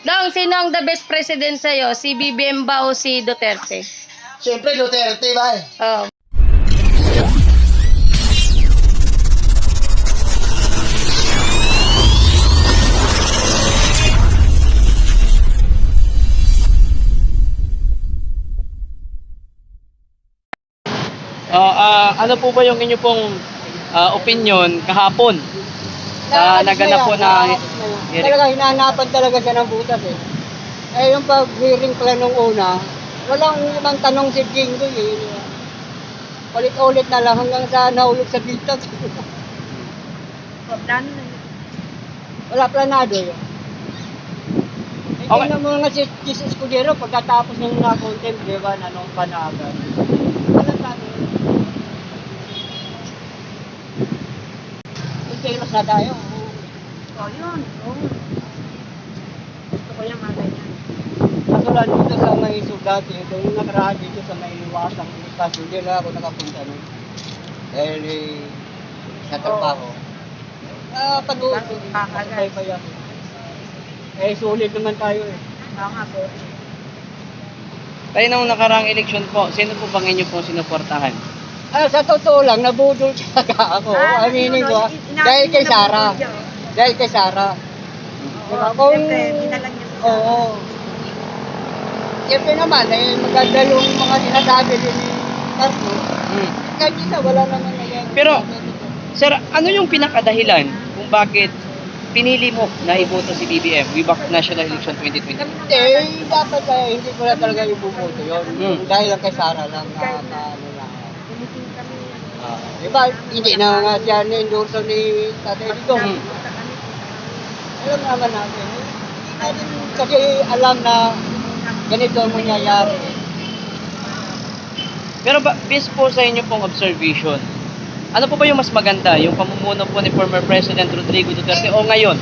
Dong, sino ang the best president sa'yo? Si BBM ba o si Duterte? Siyempre, Duterte ba eh. Oh. Ano po ba yung inyo pong opinion kahapon sa naganap po na hearing? Talaga hinahanapan talaga siya ng butas eh. Eh yung pag-hearing pala nung una, walang ibang tanong si Jinggoy eh. Ulit-ulit na lang hanggang sa nahulog sa bitag. Wala planado yun. Eh, Okay. tingnan mo nga si Chis Escudero pagkatapos ng na-contempt, di ba, nanong panagan. Walang plano yun. Famous na tayo. Oh, yun. Oh. Gusto ko yung mga ganyan. Katulad dito sa may sugat, yung nakaraan dito sa may iwasang kaso, hindi na ako nakapunta nun. Dahil sa trabaho. Pag-uwi, pakagay pa yan. Eh, sulit naman tayo eh. Tama, sorry. Tayo nung nakaraang eleksyon po, sino po bang inyo pong sinuportahan? Sa totoo lang, nabudol talaga ako. Aminin ko. Dahil kay Sara. Dahil kay Sara. Diba? Kung... Oo. Siyempre naman, maganda yung mga sinasabi din ni Marco. Kahit isa, wala naman na yan. Pero, sir, ano yung pinakadahilan kung bakit pinili mo na iboto si BBM way back National Election 2020? Dapat hindi ko na talaga ibuboto yun. Dahil lang kay Sara lang na diba, hindi na nga siya na-endorso ni Tatay Digong. Alam naman natin. Kasi alam na ganito ang mangyayari. Pero based po sa inyo pong observation, ano po ba yung mas maganda? Yung pamumuno po ni former President Rodrigo Duterte o ngayon?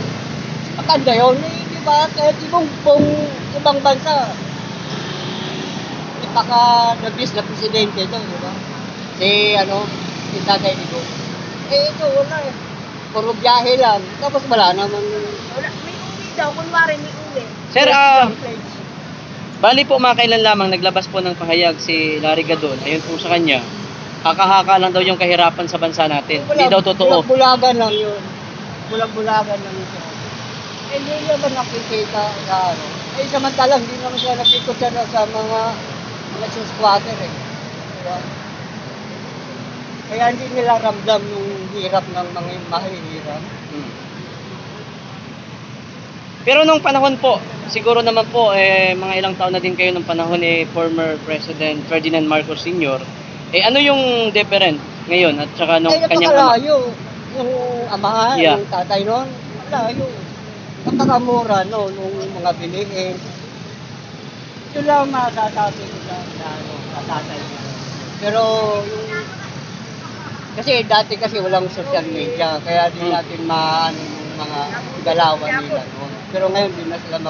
Maganda yun. Di ba? Kahit ibang bansa, ipaka-nabis na presidente ito, di ba? Si Tatay Digong. Eh, ito, wala eh. Puro biyahe lang. Tapos wala naman. Wala, may uwi daw, kunwari may uwi. Sir, bali po makailan lamang naglabas po ng pahayag si Larry Gadon. Ayun po sa kanya, haka-haka lang daw yung kahirapan sa bansa natin. Hindi daw totoo. Bulag-bulagan lang yun. Bulag-bulagan lang yun. Eh, hindi naman nakikita sa ano. Eh, samantalang hindi naman siya nakikot sa mga squatter eh. Diba? Kaya hindi nila ramdam yung hirap ng mga mahihirap. Pero nung panahon po, siguro naman po, mga ilang taon na din kayo nung panahon ni former President Ferdinand Marcos Sr. Ano yung different ngayon at saka nung kanyang ama? Napakalayo. Yung amahan, Yeah. yung tatay noon, malayo. Napakamura no, nung mga bilihin. Ito lang masasabi ko sa tatay niya. Pero yung kasi dati kasi walang social media, kaya di natin maano yung mga galawan nila noon. Pero ngayon di na sila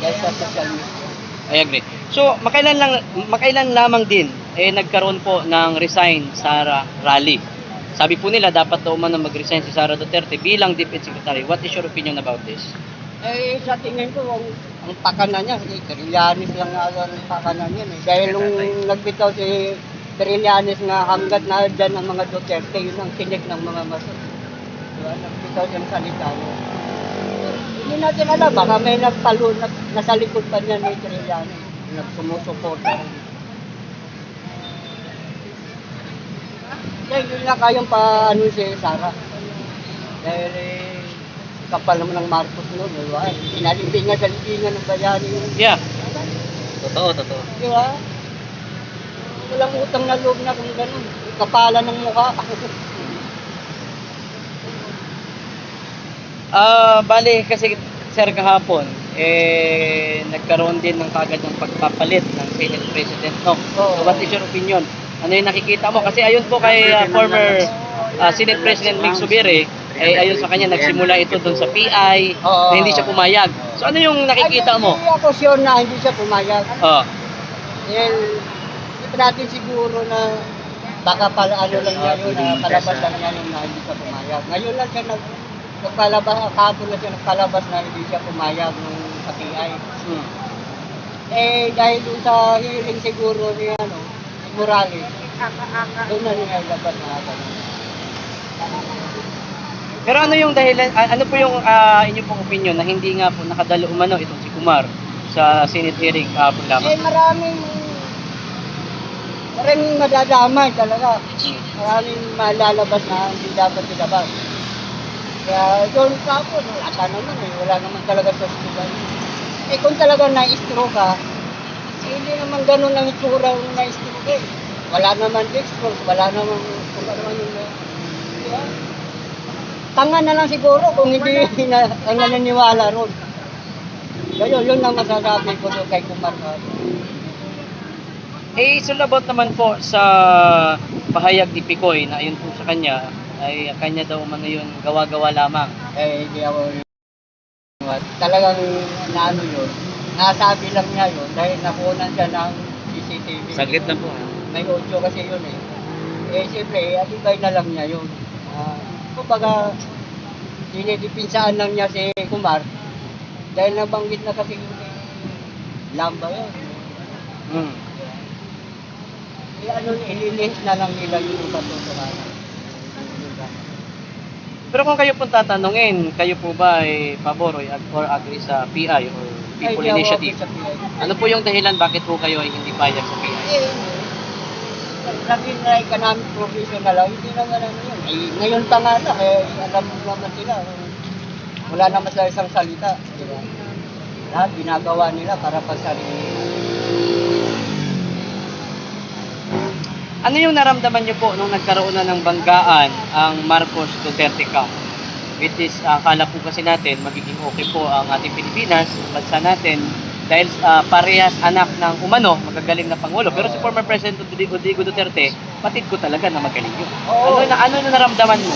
dahil sa social media. I agree. So, makailan lamang din nagkaroon po ng resign Sara rally. Sabi po nila dapat daw man mag-resign si Sara Duterte bilang DepEd Secretary. What is your opinion about this? Eh, sa tingin ko, ang pakanan niya, Trillanes lang nga ang pakanan niya. Dahil nung nagbitaw si Trillanes nga hanggat na dyan ang mga Duterte, yun ang tinik ng mga maso. Diba? Nagbitaw siya ng salita niya. Hindi natin alam, baka may nasa likod pa niya ni Trillanes. Nagsumusuporta rin. Kaya hindi na kayang paano si Sara. Dahil kapal naman ng Marcos noon, diba? Pinalimbingan sa libingan ng bayani. Yeah. Totoo. Di ba? Walang utang na loob na kung gano'n. Kapalan ng mukha. Bali kasi sir kahapon, nagkaroon din ng kagad ng pagpapalit ng Senate President. No? So what is your opinion? Ano yung nakikita mo? Kasi ayon po kay former Senate President Mig Zubiri, ayon sa kanya, nagsimula ito doon sa PI, na hindi siya pumayag. So ano yung nakikita mo? Hindi ako sure na hindi siya pumayag. Dahil hindi natin siguro na baka pala ano lang niya yun, na palabas lang niya yun na hindi siya pumayag. Ngayon lang siya kahapon na siya nagpalabas na hindi siya pumayag nung sa PI. Hmm. Eh, dahil doon sa hearing siguro ni Morales, doon na niya ilabas na ganun. Pero ano yung dahilan, ano po yung inyo pong opinion na hindi nga po nakadalo umano itong si Kumar sa Senate hearing kahapon lamang? Eh, maraming madadamay talaga. Maraming malalabas na hindi dapat ilabas. Kaya doon ka po, wala naman eh. Wala naman talaga sa hospital. Eh kung talaga na-stroke ka, hindi naman ganun ang itsura ng na-stroke eh. Wala naman dextrose, wala naman kung ano man yung yeah. Tanga na lang siguro kung hindi na, ang naniniwala ron. Kaya yun ang masasabi ko doon kay Kumar. Eh, sulabot naman po sa pahayag ni Picoy na ayon po sa kanya, ay kanya daw umano yun gawa-gawa lamang. Eh, hindi ako talagang naano yun. Nasabi lang niya yun dahil nakunan siya ng CCTV. Saglit na po. May audio kasi yun eh. Eh, siyempre, atibay na lang niya yun. Kumbaga, dinidipinsaan lang niya si Kumar dahil nabanggit na kasi yung lamba yun. Hmm. Eh, ililihis na lang nila yung patuturan. Pero kung kayo po tatanungin, kayo po ba ay pabor or agree sa PI or People Initiative? Ano po yung dahilan bakit po kayo ay hindi payag sa PI? Eh, sabi na economic professional lang, hindi naman ano yun. Eh, ngayon pa nga na, kaya alam mo naman sila. Wala naman sa isang salita. Di ba? Lahat ginagawa nila para pagsarili. Ano yung naramdaman niyo po nung nagkaroon na ng banggaan ang Marcos Duterte camp? Which is, akala po kasi natin magiging okay po ang ating Pilipinas, ang bansa natin, dahil parehas anak ng umano, magagaling na Pangulo. Pero si former President Rodrigo Duterte, patid ko talaga na magaling yun. Oo. Ano na naramdaman mo?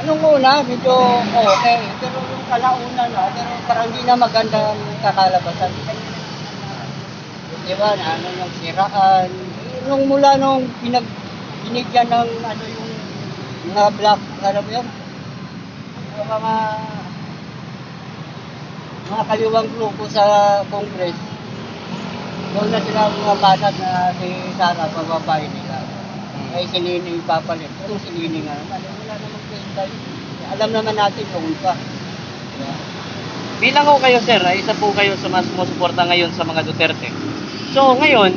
Nung una, medyo okay. Pero yung kalauna na, pero parang hindi na maganda ang kakalabasan. Diba, na ano yung siraan. Nung mula nung binigyan ng ano yung mga black, ano ba yun? Yung mga kaliwang grupo sa Congress. Doon na sila mga banat na si Sara, pababae nila. Ay si Nini papalit. Pero si Nini nga naman, wala namang kwenta yun. Alam naman natin kung pa. Diba? Bilang ko kayo sir, ay isa po kayo sa mas sumusuporta ngayon sa mga Duterte. So ngayon,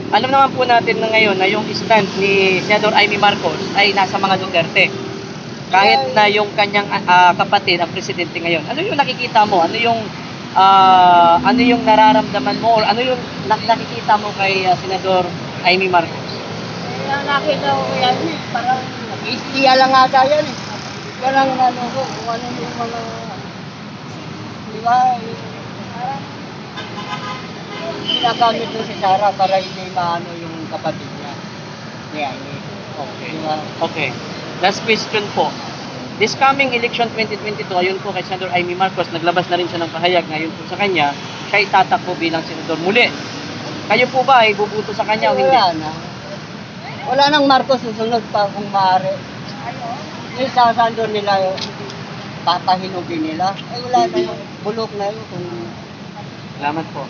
alam naman po natin na ngayon na yung stand ni Senador Amy Marcos ay nasa mga Duterte. Kahit na yung kanyang kapatid, ang presidente ngayon. Ano yung nakikita mo? Ano yung nararamdaman mo? Or ano yung nakikita mo kay Senador Amy Marcos? Nakita ko yan eh, parang nag-iistiya lang ata yan eh. Parang ano ko, kung ano yung mga, di ba, parang ginagamit doon si Sara para hindi maano yung kapatid niya. Kaya Okay. di ba? Okay. Last question po. This coming election 2022, ayun po kay Senador Amy Marcos, naglabas na rin siya ng pahayag ngayon po sa kanya, siya itatakbo bilang senador muli. Kayo po ba ay bubuto sa kanya o hindi? Wala na. Wala nang Marcos susunod pa kung maaari. Yung sasando nila, papahinugin nila. Ay wala na yun. Bulok na yun. Salamat po.